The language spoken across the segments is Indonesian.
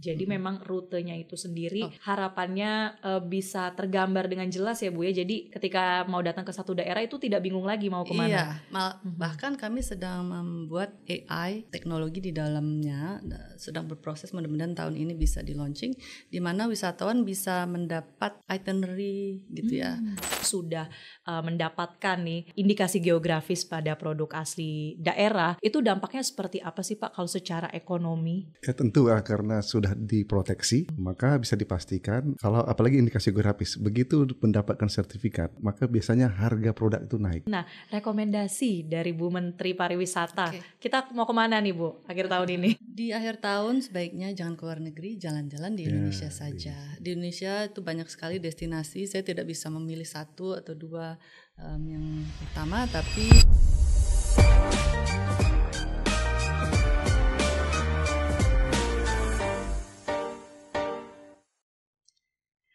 Jadi memang rutenya itu sendiri Oh. harapannya bisa tergambar dengan jelas ya Bu ya. Jadi ketika mau datang ke satu daerah itu tidak bingung lagi mau kemana. Iya, bahkan kami sedang membuat AI teknologi di dalamnya, sedang berproses, mudah-mudahan tahun ini bisa di launching, di mana wisatawan bisa mendapat itinerary gitu ya. Sudah mendapatkan nih indikasi geografis pada produk asli daerah, itu dampaknya seperti apa sih Pak kalau secara ekonomi? Ya tentu karena sudah diproteksi, maka bisa dipastikan kalau apalagi indikasi geografis, begitu mendapatkan sertifikat, maka biasanya harga produk itu naik. Nah, rekomendasi dari Bu Menteri Pariwisata, Oke. kita mau kemana nih Bu akhir tahun ini? Di akhir tahun sebaiknya jangan keluar negeri, jalan-jalan di Indonesia saja. Di Indonesia itu banyak sekali destinasi, saya tidak bisa memilih satu atau dua yang utama, tapi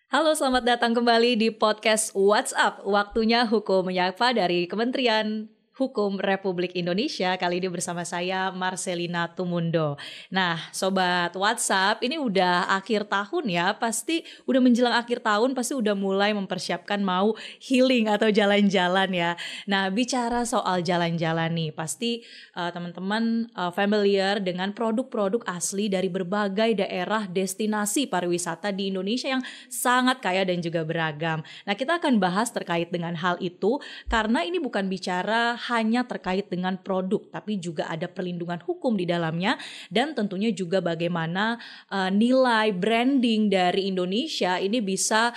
Halo, selamat datang kembali di podcast WhatsApp. Waktunya Hukum Menyapa dari Kementerian Hukum Republik Indonesia. Kali ini bersama saya Marcelina Tumundo. Nah, Sobat WhatsApp, ini udah akhir tahun ya. Pasti udah menjelang akhir tahun, pasti udah mulai mempersiapkan mau healing atau jalan-jalan ya. Nah, bicara soal jalan-jalan nih, pasti teman-teman familiar dengan produk-produk asli dari berbagai daerah destinasi pariwisata di Indonesia yang sangat kaya dan juga beragam. Nah, kita akan bahas terkait dengan hal itu karena ini bukan bicara hanya terkait dengan produk, tapi juga ada perlindungan hukum di dalamnya dan tentunya juga bagaimana nilai branding dari Indonesia ini bisa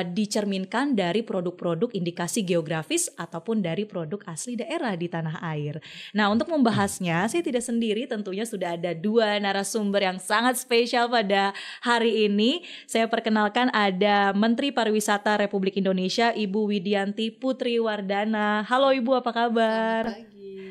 dicerminkan dari produk-produk indikasi geografis ataupun dari produk asli daerah di tanah air. Nah, untuk membahasnya saya tidak sendiri, tentunya sudah ada dua narasumber yang sangat spesial pada hari ini. Saya perkenalkan ada Menteri Pariwisata Republik Indonesia Ibu Widianti Putri Wardana. Halo Ibu, apa kabar?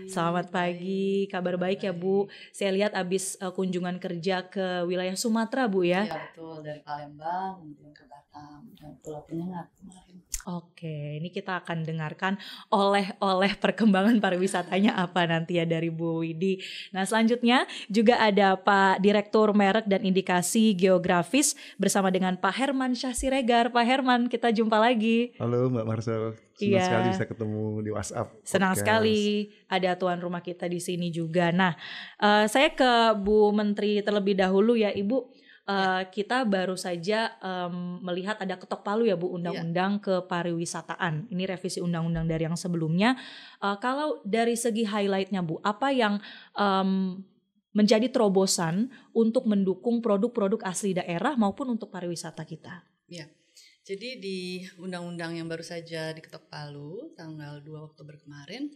Selamat pagi, kabar baik ya Bu. Saya lihat abis kunjungan kerja ke wilayah Sumatera Bu ya. Iya betul, dari Palembang kemudian ke Batam dan Pulau Penyengat kemarin. Oke, ini kita akan dengarkan oleh perkembangan pariwisatanya apa nanti ya dari Bu Widi. Nah, selanjutnya juga ada Pak Direktur Merek dan Indikasi Geografis bersama dengan Pak Herman Syah Siregar. Pak Herman, kita jumpa lagi. Halo Mbak Marcel, senang sekali bisa ketemu di WhatsApp. Senang sekali ada tuan rumah kita di sini juga. Nah, saya ke Bu Menteri terlebih dahulu ya Ibu. Kita baru saja melihat ada ketok palu ya Bu, undang-undang kepariwisataan. Ini revisi undang-undang dari yang sebelumnya. Kalau dari segi highlightnya Bu, apa yang menjadi terobosan untuk mendukung produk-produk asli daerah maupun untuk pariwisata kita? Ya, jadi di undang-undang yang baru saja diketok palu tanggal 2 Oktober kemarin,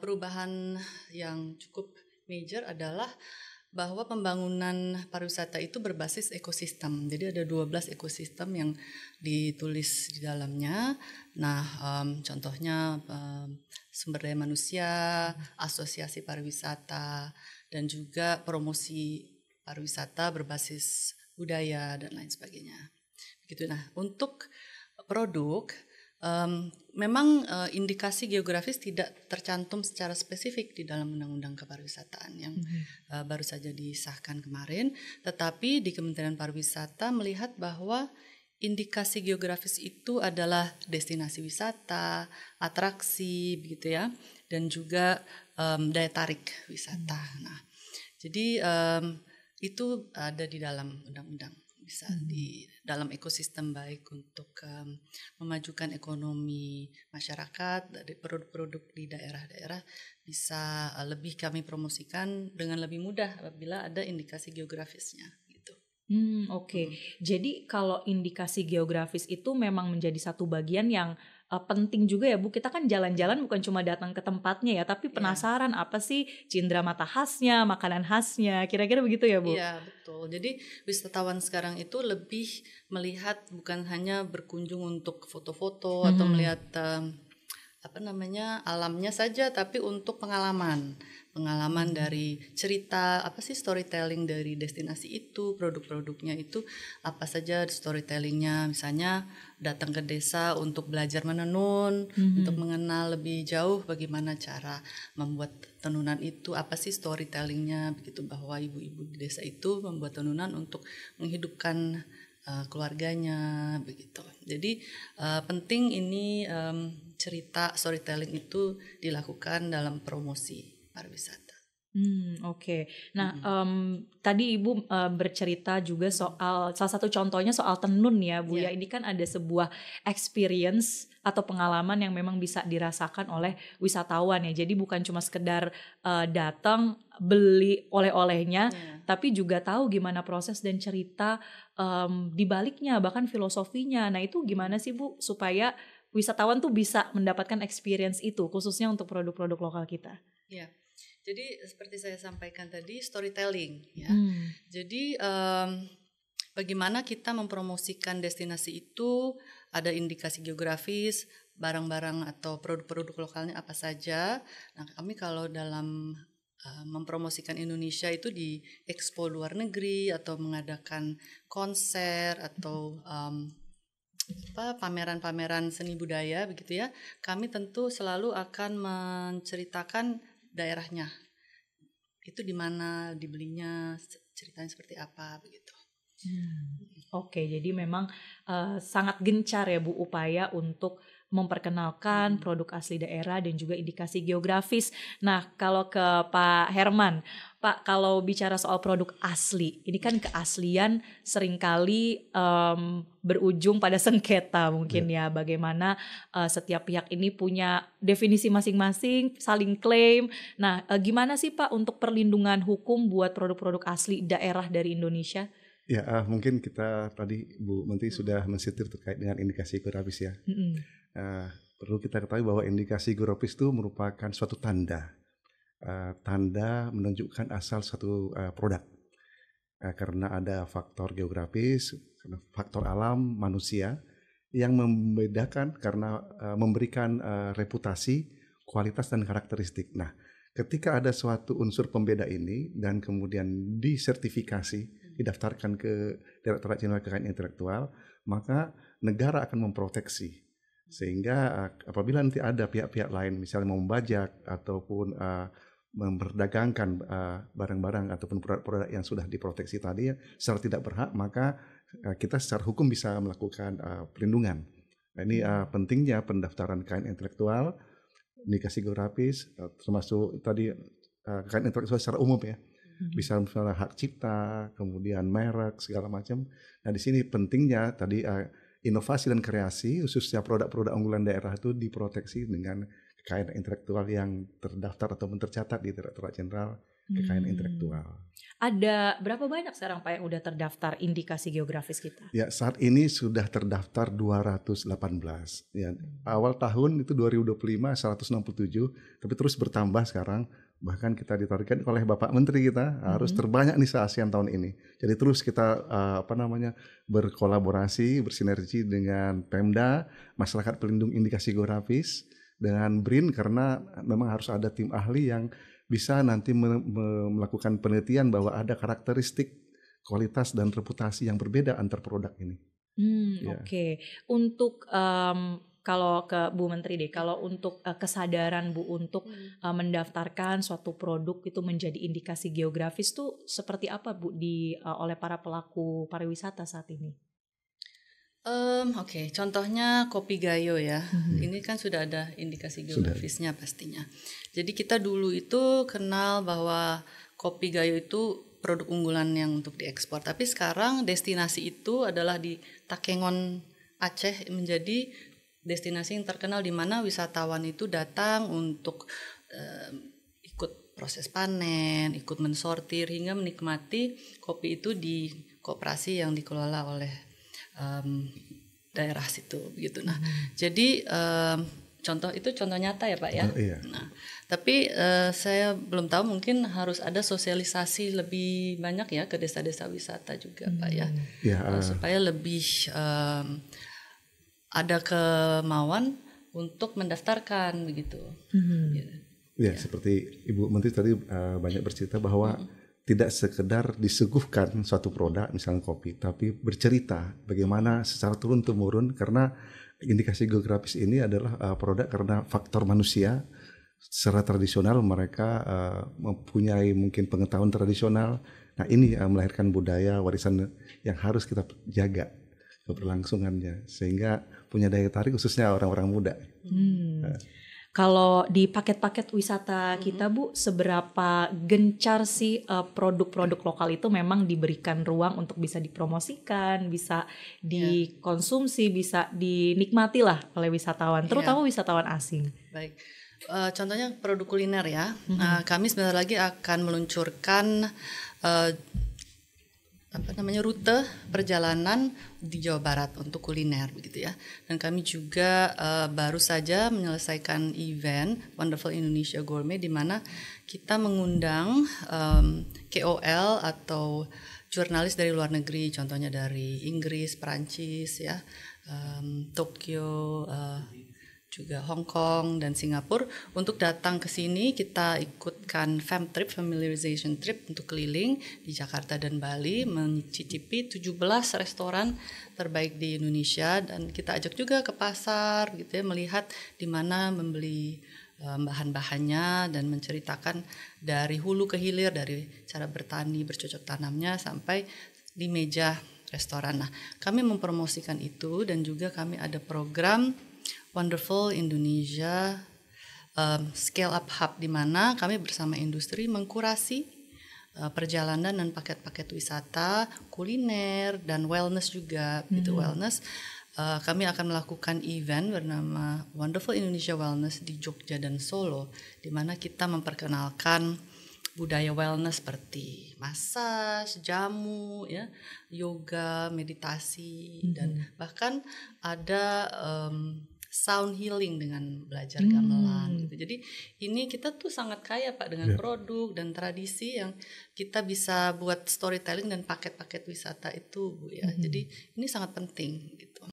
perubahan yang cukup major adalah bahwa pembangunan pariwisata itu berbasis ekosistem. Jadi ada 12 ekosistem yang ditulis di dalamnya. Nah, contohnya sumber daya manusia, asosiasi pariwisata, dan juga promosi pariwisata berbasis budaya dan lain sebagainya. Begitu. Nah, untuk produk memang indikasi geografis tidak tercantum secara spesifik di dalam undang-undang kepariwisataan yang baru saja disahkan kemarin, tetapi di Kementerian Pariwisata melihat bahwa indikasi geografis itu adalah destinasi wisata, atraksi begitu ya, dan juga daya tarik wisata. Nah, jadi itu ada di dalam undang-undang, bisa di dalam ekosistem baik untuk memajukan ekonomi masyarakat, dari produk-produk di daerah-daerah bisa lebih kami promosikan dengan lebih mudah apabila ada indikasi geografisnya gitu. Oke. Jadi kalau indikasi geografis itu memang menjadi satu bagian yang penting juga ya Bu. Kita kan jalan-jalan bukan cuma datang ke tempatnya ya, tapi penasaran apa sih cindera mata khasnya, makanan khasnya, kira-kira begitu ya Bu? Iya betul. Jadi wisatawan sekarang itu lebih melihat bukan hanya berkunjung untuk foto-foto atau melihat alamnya saja, tapi untuk pengalaman dari cerita, storytelling dari destinasi itu, produk-produknya itu apa saja storytellingnya. Misalnya datang ke desa untuk belajar menenun, untuk mengenal lebih jauh bagaimana cara membuat tenunan itu, apa sih storytellingnya, begitu, bahwa ibu-ibu di desa itu membuat tenunan untuk menghidupkan keluarganya, begitu. Jadi penting ini cerita storytelling itu dilakukan dalam promosi pariwisata. Oke. Nah, tadi Ibu bercerita juga soal salah satu contohnya soal tenun ya, Bu ya. Ini kan ada sebuah experience atau pengalaman yang memang bisa dirasakan oleh wisatawan ya. Jadi bukan cuma sekedar datang beli oleh-olehnya, tapi juga tahu gimana proses dan cerita di baliknya, bahkan filosofinya. Nah, itu gimana sih Bu supaya wisatawan tuh bisa mendapatkan experience itu, khususnya untuk produk-produk lokal kita? Ya. Jadi seperti saya sampaikan tadi, storytelling ya. Jadi bagaimana kita mempromosikan destinasi itu, ada indikasi geografis, barang-barang atau produk-produk lokalnya apa saja. Nah, kami kalau dalam mempromosikan Indonesia itu di expo luar negeri atau mengadakan konser atau pameran-pameran seni budaya, begitu ya. Kami tentu selalu akan menceritakan daerahnya, itu di mana dibelinya, ceritanya seperti apa, begitu. Oke, jadi memang sangat gencar ya Bu upaya untuk memperkenalkan produk asli daerah dan juga indikasi geografis. Nah, kalau ke Pak Herman, Pak, kalau bicara soal produk asli, ini kan keaslian seringkali berujung pada sengketa mungkin ya. Bagaimana setiap pihak ini punya definisi masing-masing, saling klaim. Nah, gimana sih Pak untuk perlindungan hukum buat produk-produk asli daerah dari Indonesia? Ya, mungkin kita tadi Bu Menteri sudah mensetir terkait dengan indikasi geografis ya. Perlu kita ketahui bahwa indikasi geografis itu merupakan suatu tanda menunjukkan asal suatu produk. Karena ada faktor geografis, faktor alam, manusia yang membedakan karena memberikan reputasi, kualitas dan karakteristik. Nah, ketika ada suatu unsur pembeda ini dan kemudian disertifikasi, didaftarkan ke Direktorat Jenderal Kekayaan Intelektual, maka negara akan memproteksi. Sehingga apabila nanti ada pihak-pihak lain misalnya mau membajak ataupun memperdagangkan barang-barang ataupun produk-produk yang sudah diproteksi tadi secara tidak berhak, maka kita secara hukum bisa melakukan perlindungan. Nah, ini pentingnya pendaftaran kekayaan intelektual, indikasi geografis, termasuk tadi kekayaan intelektual secara umum ya. Bisa misalnya hak cipta, kemudian merek, segala macam. Nah, di sini pentingnya tadi inovasi dan kreasi, khususnya produk-produk unggulan daerah itu diproteksi dengan kekayaan intelektual yang terdaftar atau tercatat di Direktorat Jenderal Kekayaan Intelektual. Ada berapa banyak sekarang Pak yang udah terdaftar indikasi geografis kita? Ya, saat ini sudah terdaftar 218. Ya, awal tahun itu 2025 167, tapi terus bertambah sekarang. Bahkan kita ditargetkan oleh Bapak Menteri kita harus terbanyak nih se-ASEAN tahun ini. Jadi terus kita berkolaborasi, bersinergi dengan Pemda, Masyarakat Pelindung Indikasi Geografis, dengan BRIN, karena memang harus ada tim ahli yang bisa nanti melakukan penelitian bahwa ada karakteristik, kualitas dan reputasi yang berbeda antar produk ini. Oke. Untuk kalau ke Bu Menteri deh, kalau untuk kesadaran Bu untuk mendaftarkan suatu produk itu menjadi indikasi geografis tuh seperti apa Bu oleh para pelaku pariwisata saat ini? Oke, contohnya Kopi Gayo ya. Ini kan sudah ada indikasi geografisnya pastinya. Jadi kita dulu itu kenal bahwa Kopi Gayo itu produk unggulan yang untuk diekspor. Tapi sekarang destinasi itu adalah di Takengon, Aceh, menjadi destinasi yang terkenal di mana wisatawan itu datang untuk ikut proses panen, ikut mensortir hingga menikmati kopi itu di koperasi yang dikelola oleh daerah situ, gitu. Nah, jadi contoh nyata ya Pak ya. Iya. Nah, tapi saya belum tahu, mungkin harus ada sosialisasi lebih banyak ya ke desa-desa wisata juga Pak ya, supaya lebih ada kemauan untuk mendaftarkan begitu. Ya, seperti Ibu Menteri tadi banyak bercerita bahwa tidak sekedar disuguhkan suatu produk, misalnya kopi, tapi bercerita bagaimana secara turun-temurun, karena indikasi geografis ini adalah produk karena faktor manusia. Secara tradisional mereka mempunyai mungkin pengetahuan tradisional. Nah ini melahirkan budaya warisan yang harus kita jaga keberlangsungannya, sehingga punya daya tarik khususnya orang-orang muda. Kalau di paket-paket wisata kita Bu, seberapa gencar sih produk-produk lokal itu memang diberikan ruang untuk bisa dipromosikan, bisa dikonsumsi, bisa dinikmati lah oleh wisatawan, terutama wisatawan asing. Baik, contohnya produk kuliner ya. Kami sebentar lagi akan meluncurkan rute perjalanan di Jawa Barat untuk kuliner begitu ya. Dan kami juga baru saja menyelesaikan event Wonderful Indonesia Gourmet, di mana kita mengundang KOL atau jurnalis dari luar negeri, contohnya dari Inggris, Perancis ya, Tokyo, juga Hong Kong dan Singapura untuk datang ke sini. Kita ikutkan fam trip, familiarization trip untuk keliling di Jakarta dan Bali, mencicipi 17 restoran terbaik di Indonesia, dan kita ajak juga ke pasar gitu ya, melihat di mana membeli bahan-bahannya dan menceritakan dari hulu ke hilir, dari cara bertani, bercocok tanamnya sampai di meja restoran. Nah, kami mempromosikan itu, dan juga kami ada program Wonderful Indonesia Scale Up Hub, di mana kami bersama industri mengkurasi perjalanan dan paket-paket wisata, kuliner dan wellness juga. Gitu wellness. Kami akan melakukan event bernama Wonderful Indonesia Wellness di Jogja dan Solo, di mana kita memperkenalkan budaya wellness seperti massage, jamu, ya, yoga, meditasi, dan bahkan ada sound healing dengan belajar gamelan gitu. Jadi ini kita tuh sangat kaya Pak dengan produk dan tradisi yang kita bisa buat storytelling dan paket-paket wisata itu Bu ya. Jadi ini sangat penting gitu.